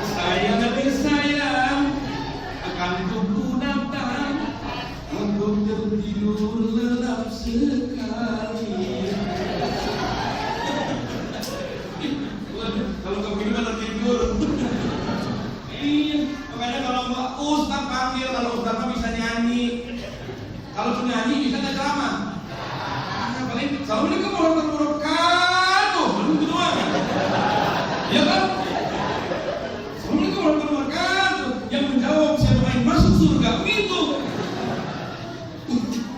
Sayang akan tunggu datang untuk tertidur lelap sekali. Kalau kamu gimana tidur? Iya, makanya kalau Mbak Ustaz panggil, kalau Ustaz bisa nyanyi. Kalau nyanyi bisa nggak ceramah? Nah, paling Assalamualaikum warahmatullahi wabarakatuh. Belum kedua kan? Ya kan? Assalamualaikum warahmatullahi wabarakatuh. Yang menjawab siapa yang masuk surga itu.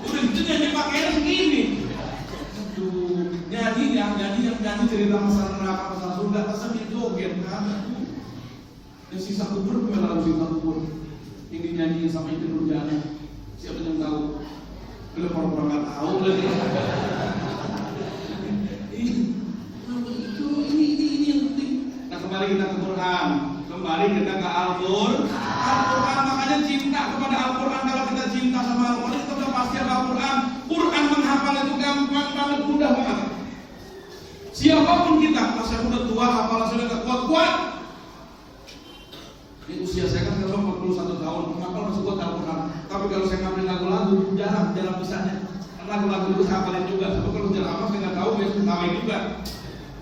Udah gitu nyanyi pakainya segini. Aduh, nyanyi cerita masalah neraka, masalah surga, tasnya joget kan? Yang sisa kubur lalu sisa kubur. Ini nyanyi sampai tidur jana. Siapa yang tahu? Belum orang-orang nggak tahu lagi. Ini yang penting. Nah, kembali kita ke Quran. Kembali kita ke Al-Quran. Al-Quran makanya cinta kepada Al-Quran. Kalau kita cinta sama Al-Quran, itu udah pasti ada Al-Quran. Quran menghafal itu gampang banget, mudah banget. Siapapun kita, kalau saya udah tua, hafalan sudah nggak kuat-kuat. Ini usia saya kan kalau 41 tahun, menghafal masih kuat Al-Quran. Tapi kalau saya ngambil lagu-lagu, jarang bisanya. Lagu-lagu itu saya hafalin juga. Tapi kalau jarang apa saya nggak tahu, saya ketawain juga.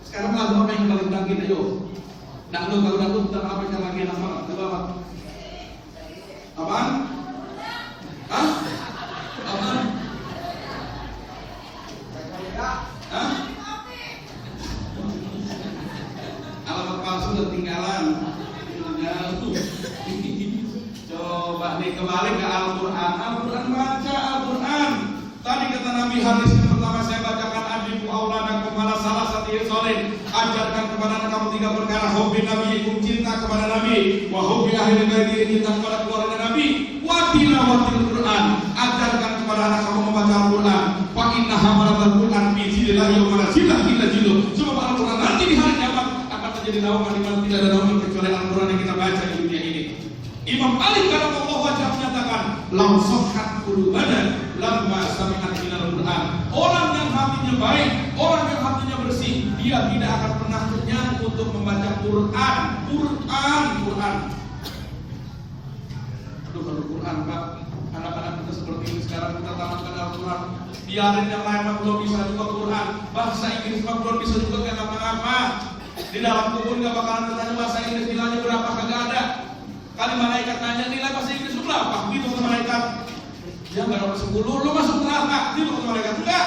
Sekarang lagu apa yang paling bangkit? Ayo. Dangdut, tentang apa yang lagi hafal? Coba apa? Apaan? Hah? Apaan? Hah? Alamat palsu ketinggalan. Coba nih kembali ke Al-Quran. Al-Quran, baca Al-Quran. Tadi kata Nabi hadis yang pertama saya bacakan, adibu auladakum ala salah satu soleh. Ajarkan kepada anak kamu 3 perkara. Hobi Nabi, cinta kepada Nabi. Wa hobi ahli baiti, cinta kepada keluarga Nabi. Wa tilawatil Quran. Ajarkan kepada anak kamu membaca Al-Quran. Fa inna hamalatul Quran fi zillah yaumana zillah illa zilluh. Sebab Al-Quran nanti di hari kiamat akan terjadi naungan di mana tidak ada naungan kecuali Al-Quran yang kita baca di dunia ini. Imam Ali karamullahu wajhahu menyatakan, lam sahhat qulubana lamma sami'at minal Quran. Orang yang hatinya baik, orang yang hatinya bersih, dia tidak akan pernah kenyang untuk membaca Quran. Aduh, kalau Quran Pak, anak-anak kita seperti ini sekarang kita tamatkan Al-Quran. Biarin yang lain belum bisa juga Quran. Bahasa Inggris belum bisa juga kayak apa-apa. Di dalam kubur nggak bakalan ditanya bahasa Inggris nilainya berapa, kagak ada. Kali malaikat nanya nilai bahasa Inggris lu berapa? Gitu ke malaikat. Ya nggak dapat 10, lu masuk neraka. Gitu ke malaikat enggak.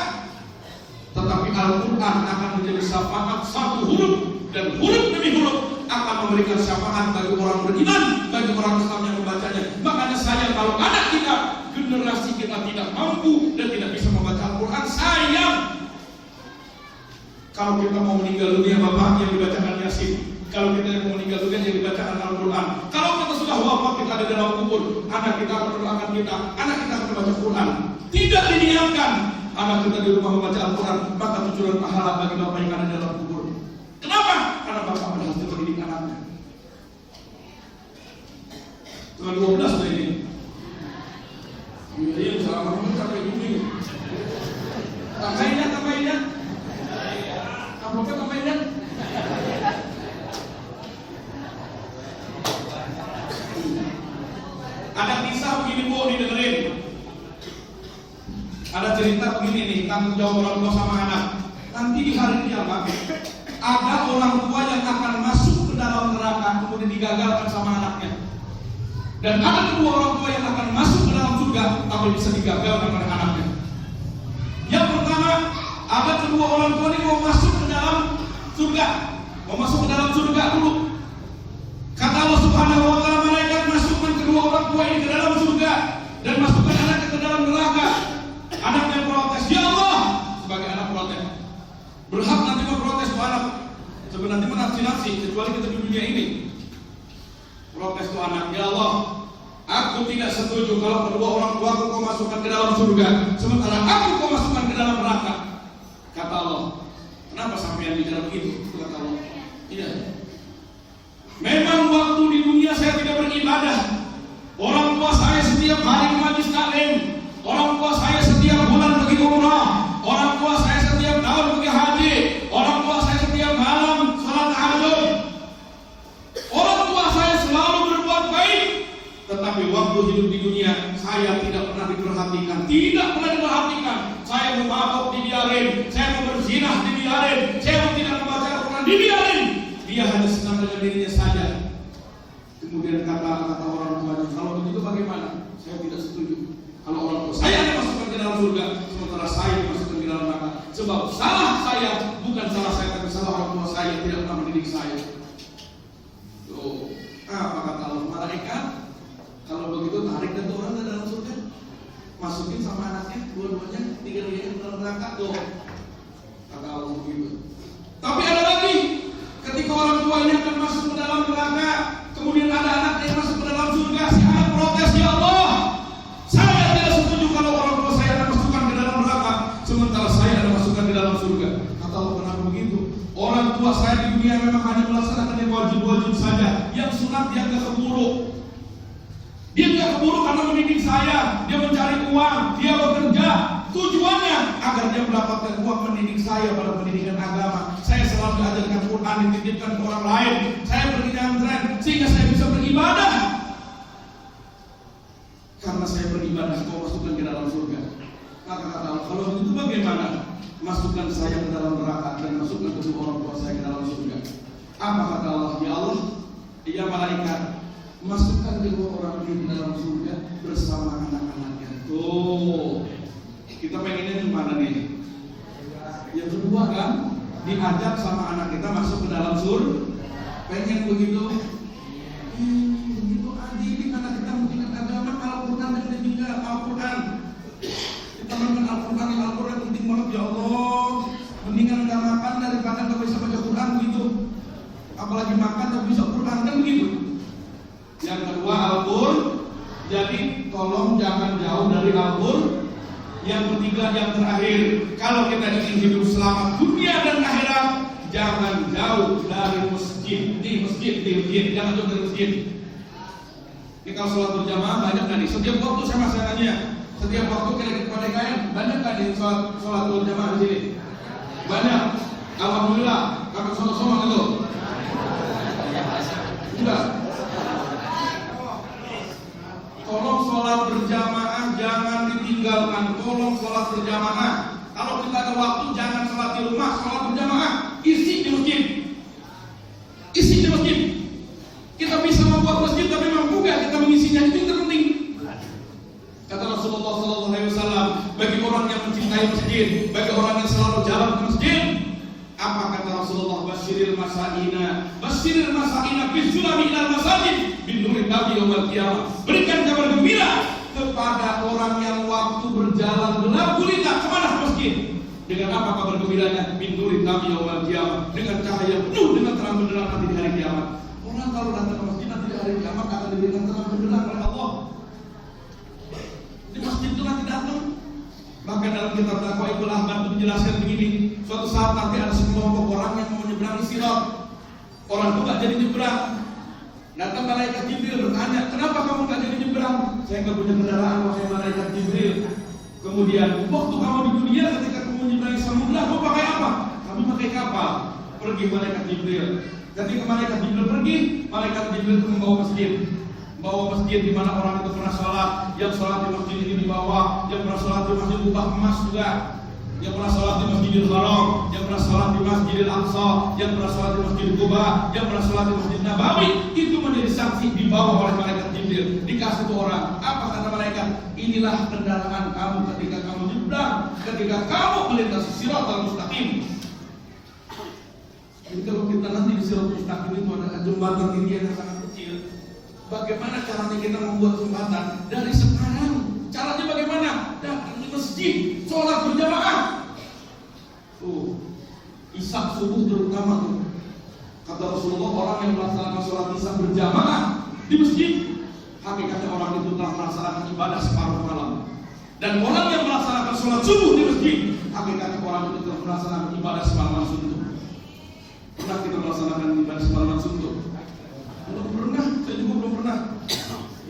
Tetapi Al-Quran akan menjadi syafaat satu huruf, dan huruf demi huruf akan memberikan syafaat bagi orang beriman, bagi orang Islam yang membacanya. Makanya sayang kalau anak kita, generasi kita tidak mampu dan tidak bisa membaca Al-Quran, sayang. Kalau kita mau meninggal dunia, Bapak yang dibacakan Yasin. Kalau kita yang mau meninggal dunia, yang dibacakan Al-Quran. Kalau kita sudah wafat, kita ada dalam kubur, anak kita akan mendoakan kita, anak kita akan membaca Quran. Tidak diniatkan anak kita di rumah membaca Al-Quran, maka cucuran pahala bagi Bapak yang ada dalam kubur. Kenapa? Karena Bapak berhasil mendidik anaknya. Cuma 12 lah ini. Iya, salah kamu sampai Juni. Tambahinnya. Amplopnya tambahinnya. Ada kisah begini Bu, didengerin. Ada cerita begini nih, tanggung jawab orang tua sama anak. Nanti di hari kiamat ada orang tua yang akan masuk ke dalam neraka kemudian digagalkan sama anaknya. Dan ada kedua orang tua yang akan masuk ke dalam surga tapi bisa digagalkan oleh anaknya. Yang pertama, ada kedua orang tua yang mau masuk ke dalam surga, mau masuk ke dalam surga dulu. Kata Allah Subhanahu wa taala, malaikat masukkan kedua orang tua ini ke dalam surga dan masukkan anaknya ke dalam neraka. Anaknya protes, "Ya Allah, kecuali kita di dunia ini. Protes itu anak, ya Allah, aku tidak setuju kalau kedua orang tuaku kau masukkan ke dalam surga, sementara aku kau masukkan ke dalam neraka. Kata Allah, kenapa sampai bicara begitu? Kata Allah, iya. Memang waktu di dunia saya tidak beribadah. Orang tua saya setiap hari ke majlis taklim. Orang tua saya setiap bulan pergi umrah. Orang tua saya setiap tahun pergi haji. Orang tua saya setiap malam salat tahajud. Orang tua saya selalu berbuat baik. Tetapi waktu hidup di dunia saya tidak pernah diperhatikan. Tidak pernah diperhatikan. Saya memabuk dibiarin. Saya mau berzinah dibiarin. Saya tidak membaca Al-Quran dibiarin. Dia hanya senang dengan dirinya saja. Kemudian kata orang tuanya, kalau begitu bagaimana? Saya tidak setuju. Kalau orang tua saya dimasukkan ke dalam surga, sementara saya dimasukkan ke dalam neraka. Sebab salah saya, bukan salah saya, tapi salah orang tua saya tidak pernah mendidik saya. Tuh, apa kata Allah? Malaikat, kalau begitu tarik dan orang ke dalam surga, masukin sama anaknya, dua-duanya, tiga-tiganya ke dalam neraka. Tuh, kata Allah begitu. Tapi ada lagi, ketika orang tua ini akan masuk ke dalam neraka, kemudian ada anak yang masuk ke dalam surga, si anak protes, ya Allah, saya tidak setuju kalau orang tua saya akan masukkan ke dalam neraka, sementara saya akan masukkan ke dalam surga. Kata Allah, kenapa begitu? Orang tua saya di dunia memang hanya melaksanakan yang wajib-wajib saja, yang sunat dia nggak keburu. Dia nggak keburu karena mendidik saya, dia mencari uang, dia bekerja. Tujuannya agar dia mendapatkan uang mendidik saya pada pendidikan agama. Saya selalu diajarkan Quran, dititipkan ke orang lain. Saya pergi pesantren sehingga saya bisa beribadah. Karena saya beribadah, kau masukkan ke dalam surga. Maka kata Allah, kalau begitu bagaimana? Masukkan saya ke dalam neraka dan masukkan kedua orang tua saya ke dalam surga. Apa kata Allah? Ya Allah, ya malaikat, masukkan kedua orang ini di dalam surga bersama anak-anaknya. Tuh, kita pengennya gimana nih? Yang kedua kan, diajak sama anak kita masuk ke dalam surga. Pengen begitu? Begitu didik anak kita mungkin agama Al-Quran dan ditinggal Al-Quran. Kita makan Al-Quran penting banget ya Allah. Mendingan nggak makan daripada nggak bisa baca Quran begitu. Apalagi makan tapi bisa Quran kan begitu. Yang kedua Al-Quran. Jadi tolong jangan jauh dari Al-Quran. Yang ketiga, yang terakhir, kalau kita ingin hidup selamat dunia dan akhirat, jangan jauh dari masjid. Di masjid, jangan jauh dari masjid. Ini kalau sholat berjamaah banyak kan nih. Setiap waktu saya masih nanya, setiap waktu kita kalian banyak kan nih sholat berjamaah di sini? Banyak. Alhamdulillah. Kakak sama-sama gitu. Enggak. Tolong sholat berjamaah jangan ditinggalkan. Tolong sholat berjamaah. Kalau kita ada waktu jangan sholat di rumah, sholat berjamaah. Isi di masjid. Isi di masjid. Kita bisa membuat masjid tapi mampu gak kita mengisinya, itu yang terpenting. Kata Rasulullah SAW, bagi orang yang mencintai masjid, bagi orang yang selalu jalan ke masjid, apa kata Rasulullah? Basyiril masaina bisulami ilal masajid binurin nabi yaumil qiyamah. Berikan kabar gembira kepada orang yang waktu berjalan gelap gulita kemana masjid. Dengan apa kabar gembiranya? Binurin nabi yaumil qiyamah, dengan cahaya penuh dengan terang benderang nanti di hari kiamat. Orang kalau datang ke masjid nanti di hari kiamat akan diberikan terang benderang oleh Allah. Di masjid itu nanti datang. Bahkan dalam kitab Taqwa Ibnu Ahmad menjelaskan begini, suatu saat nanti ada sekelompok orang yang mau menyeberangi sirat. Orang itu gak jadi nyebrang. Datang malaikat Jibril bertanya, kenapa kamu gak jadi nyebrang? Saya gak punya kendaraan, wahai malaikat Jibril. Kemudian, waktu kamu di dunia ketika kamu menyeberangi samudra, kamu pakai apa? Kami pakai kapal. Pergi malaikat Jibril. Ketika malaikat Jibril pergi, malaikat Jibril membawa masjid. Bawa masjid di mana orang itu pernah sholat, yang sholat di masjid ini di bawah, yang pernah sholat di masjid Kubah emas juga, yang pernah sholat di Masjidil Haram, yang pernah sholat di Masjidil Aqsa, yang pernah sholat di Masjid Kubah, yang pernah sholat di Masjid Nabawi, itu menjadi saksi dibawa oleh malaikat Jibril, dikasih ke orang. Apa kata malaikat? Inilah kendaraan kamu ketika kamu nyebrang, ketika kamu melintasi Siratal Mustaqim. Jadi kalau kita nanti di Siratal Mustaqim itu ada jembatan tinggi yang sangat kecil. Bagaimana caranya kita membuat jembatan? Dari sekarang. Caranya bagaimana? Datang di masjid, sholat berjamaah. Isya subuh terutama tuh. Kata Rasulullah, orang yang melaksanakan sholat isya berjamaah di masjid, hakikatnya orang itu telah melaksanakan ibadah separuh malam. Dan orang yang melaksanakan sholat subuh di masjid, hakikatnya orang itu telah melaksanakan ibadah semalaman suntuk. Pernah kita melaksanakan ibadah semalaman suntuk? Belum pernah, saya juga belum pernah.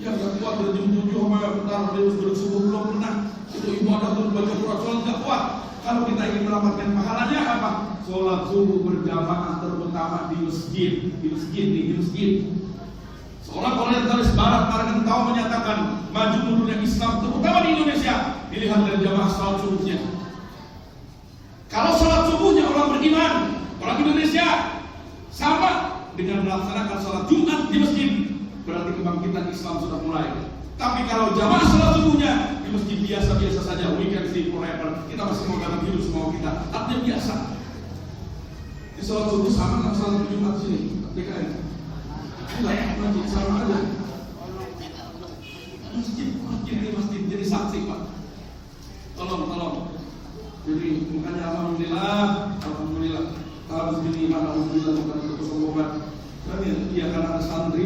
Ya nggak kuat dari jam 7 sampai bentar dari subuh belum pernah. Itu ibadah untuk baca Quran sholat nggak kuat. Kalau kita ingin mendapatkan pahalanya apa? Sholat subuh berjamaah terutama di masjid, di masjid. Seorang orientalis barat Margen Tau menyatakan maju mundurnya Islam terutama di Indonesia dilihat dari jamaah sholat subuhnya. Kalau sholat subuhnya orang beriman, orang Indonesia sama dengan melaksanakan sholat Jumat di masjid, berarti kebangkitan Islam sudah mulai. Tapi kalau jamaah sholat subuhnya di masjid biasa-biasa saja, weekend sleep forever, kita masih mau datang hidup semua kita, artinya biasa. Di sholat subuh sama dengan sholat Jumat sini, DKN. Enggak, masjid sama aja. Masjid jadi saksi Pak. Tolong. Jadi makanya alhamdulillah harus beriman, alhamdulillah bukan untuk kesombongan. Karena karena ada santri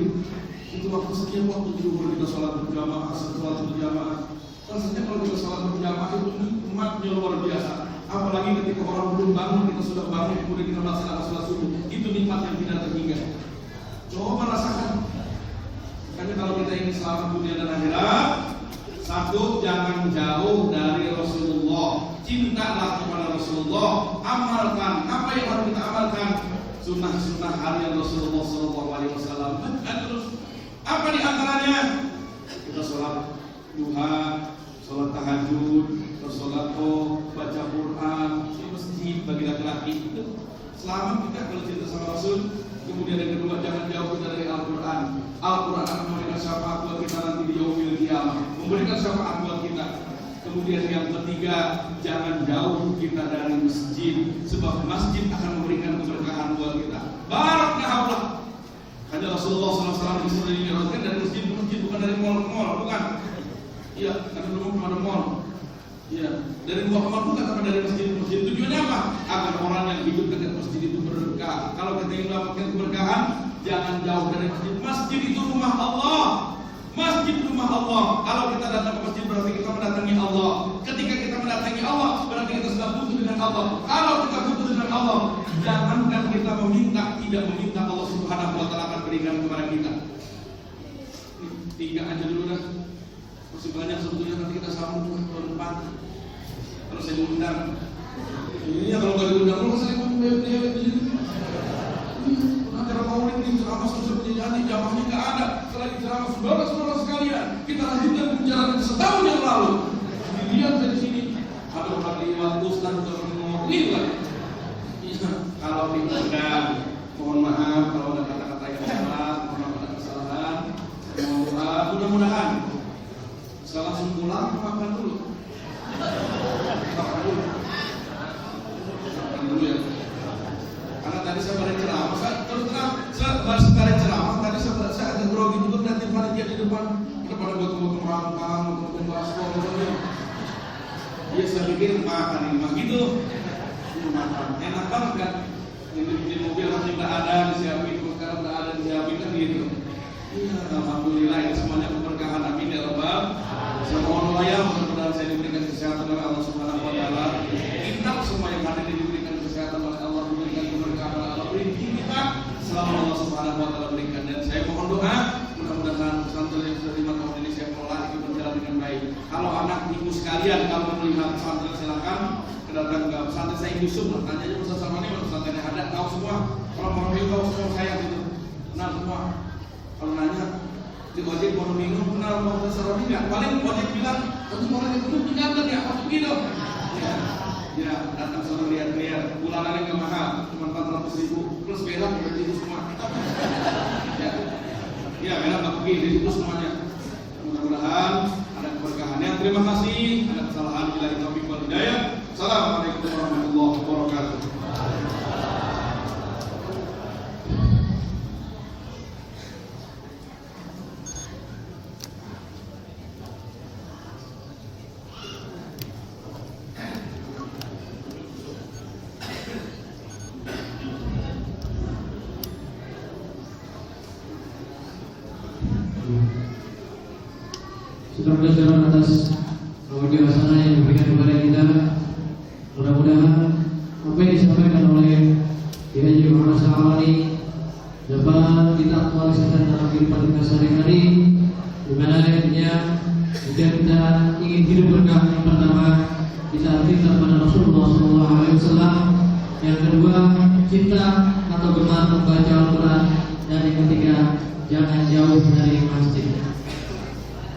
itu waktu setiap waktu zuhur kita sholat berjamaah, sholat berjamaah. Rasanya kalau kita sholat berjamaah itu nikmatnya luar biasa. Apalagi ketika orang belum bangun, kita sudah bangun, kemudian kita melaksanakan sholat subuh, itu nikmat yang tidak terhingga. Coba rasakan. Makanya kalau kita ingin selamat dunia dan akhirat, satu, jangan jauh dari Rasulullah. Cintalah kepada Rasulullah. Amalkan apa yang harus kita amalkan. Sunnah-sunnah harian Rasulullah SAW. Terus apa di antaranya? Kita sholat duha, sholat tahajud, sholat baca Quran di masjid bagi laki-laki itu selamat kita kalau cinta sama Rasul. Kemudian yang kedua, jangan jauh kita dari Al-Quran. Al-Quran akan memberikan syafaat buat kita nanti di yaumil qiyamah, memberikan syafaat buat kita. Kemudian yang ketiga, jangan jauh kita dari masjid, sebab masjid akan memberikan keberkahan buat kita. Baraknahullah. Hanya Rasulullah SAW disuruh diriwayatkan dari masjid ke masjid, bukan dari mall ke mall, bukan. Iya, karena dulu belum ada mall. Iya, dari mall ke mall bukan, tapi dari masjid ke masjid. Tujuannya apa? Agar orang yang hidup dekat masjid itu berkah. Kalau kita ingin mendapatkan keberkahan, jangan jauh dari masjid. Masjid itu rumah Allah. Masjid rumah Allah. Kalau kita datang ke masjid berarti kita mendatangi Allah. Ketika kita mendatangi Allah berarti kita sudah butuh dengan Allah. Kalau kita butuh dengan Allah, jangankan kita tidak meminta Allah Subhanahu wa taala akan berikan kepada kita. Tiga aja dulu dah. Masih banyak sebetulnya, nanti kita sambung ke depan. Kalau saya diundang. Ini kalau nggak diundang lu saya mau bebek di sini. Acara maulid ini ceramah sosial penyanyi jamaahnya nggak ada. Setelah ceramah saudara-saudara sekalian, kita lanjutkan pembicaraan setahun yang lalu. Dilihat dari sini, ada orang lewat ustaz sudah ngomongin lagi. Kalau diundang, mohon maaf kalau ada kata-kata yang salah, mohon maaf ada kesalahan. Mohon doa, mudah-mudahan. Saya langsung pulang makan dulu. Makan dulu ya. Karena tadi saya balik ceramah, saya baru ceramah, tadi saya agak grogi juga nanti panitia di depan buat merangkang, buat baspor, iya saya pikir makan ini mah gitu, makan enak banget kan, yang di mobil masih nggak ada disiapin, sekarang nggak ada disiapin kan gitu. Iya, alhamdulillah ini semuanya keberkahan, amin ya rabbal. Saya mohon doa ya, mudah-mudahan saya diberikan kesehatan oleh Allah Subhanahu wa taala. Kita semua yang hadir diberikan kesehatan oleh Allah, diberikan keberkahan oleh Allah, berikan kita selama Allah Subhanahu wa taala berikan. Dan saya mohon doa, mudah-mudahan pesantren yang sudah 5 tahun ini saya kelola itu berjalan dengan baik. Kalau anak ibu sekalian kalau melihat pesantren silakan kedatang ke pesantren saya Yusuf, tanya aja Ustaz Salmani, pesantren yang ada tahu semua. Kalau mau review tahu semua saya gitu. Kenal semua. Kalau nanya di ojek mau minum kenal mau Salmani nggak? Paling ojek bilang, "Kamu mau minum tinggal kan ya?" Apa gitu? Ya, datang selalu lihat-lihat. Bulanannya nggak mahal, cuma 400.000 plus berak berarti itu semua. Ya, berak nggak pergi di situ semuanya. Mudah-mudahan ada keberkahannya. Terima kasih. Ada kesalahan bila taufik wal hidayah. Assalamualaikum warahmatullahi wabarakatuh. pelajaran atas audio hasanah yang diberikan kepada kita. Mudah-mudahan apa yang disampaikan oleh Kiai Muhammad Syahwani dapat kita aktualisasikan dalam kehidupan kita sehari-hari, di mana intinya jika kita ingin hidup berkah, yang pertama kita cinta kepada Rasulullah SAW, yang kedua cinta atau gemar membaca Al-Quran, dan yang ketiga jangan jauh dari masjid.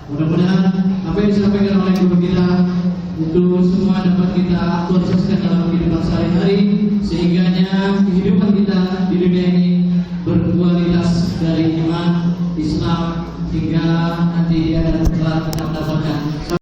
Mudah-mudahan apa yang disampaikan oleh guru kita itu semua dapat kita aktualisasikan dalam kehidupan sehari-hari, sehingga